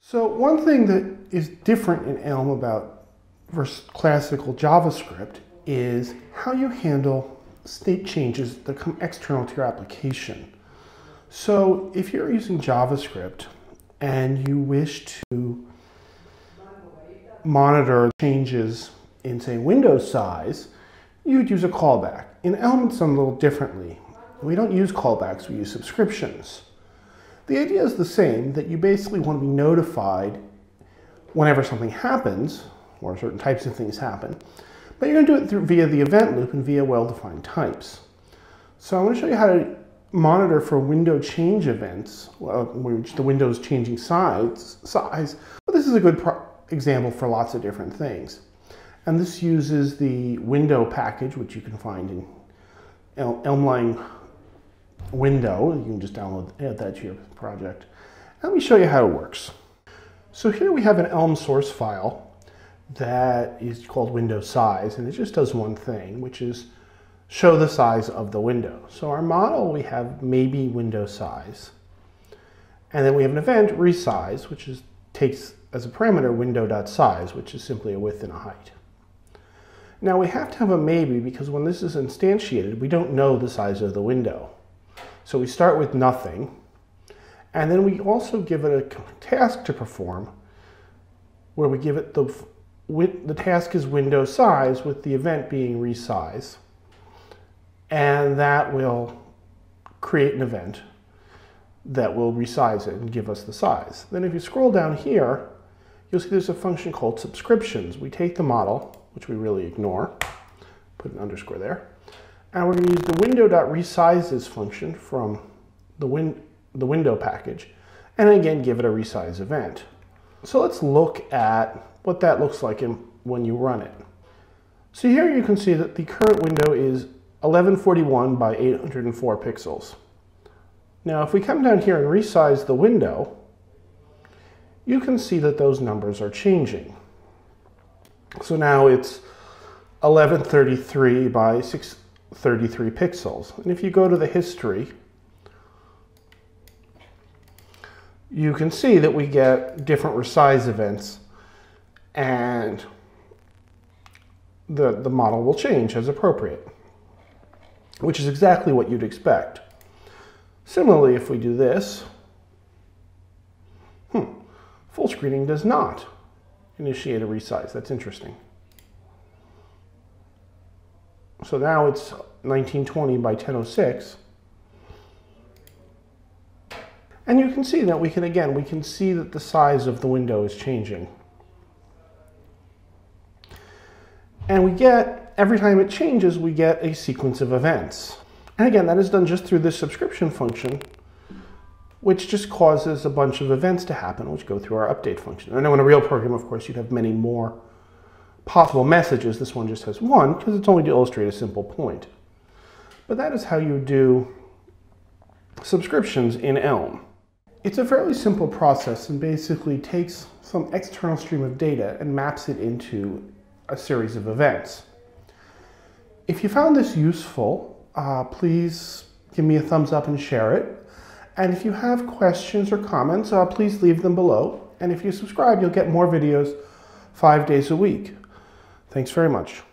So one thing that is different in Elm about versus classical JavaScript is how you handle state changes that come external to your application. So if you're using JavaScript and you wish to monitor changes in, say, window size, you'd use a callback. In Elm, it's done a little differently. We don't use callbacks, we use subscriptions. The idea is the same, that you basically want to be notified whenever something happens, or certain types of things happen, but you're going to do it via the event loop and via well-defined types. So I want to show you how to monitor for window change events, which the window is changing size, but this is a good example for lots of different things. And this uses the window package, which you can find in Elmline window. You can just add that to your project. And let me show you how it works. So here we have an Elm source file that is called window size, and it just does one thing, which is show the size of the window. So our model, we have maybe window size. And then we have an event, resize, which takes as a parameter window.size, which is simply a width and a height. Now we have to have a maybe because when this is instantiated, we don't know the size of the window. So we start with nothing, and then we also give it a task to perform where we give it the task is window size with the event being resize, and that will create an event that will resize it and give us the size. Then if you scroll down here, you'll see there's a function called subscriptions. We take the model, which we really ignore, put an underscore there, and we're going to use the window.resizes function from the window package, and again give it a resize event. So let's look at what that looks like when you run it. So here you can see that the current window is 1141 by 804 pixels. Now if we come down here and resize the window, you can see that those numbers are changing. So now it's 1133 by 633 pixels. And if you go to the history, you can see that we get different resize events, and the model will change as appropriate, which is exactly what you'd expect. Similarly, if we do this, full screening does not initiate a resize. That's interesting. So now it's 1920 by 1006. And you can see that we can see that the size of the window is changing. And we get, every time it changes, we get a sequence of events. And again, that is done just through this subscription function, which just causes a bunch of events to happen, which go through our update function. I know in a real program, of course, you'd have many more possible messages. This one just has one, because it's only to illustrate a simple point. But that is how you do subscriptions in Elm. It's a fairly simple process and basically takes some external stream of data and maps it into a series of events. If you found this useful, please give me a thumbs up and share it. And if you have questions or comments, please leave them below. And if you subscribe, you'll get more videos 5 days a week. Thanks very much.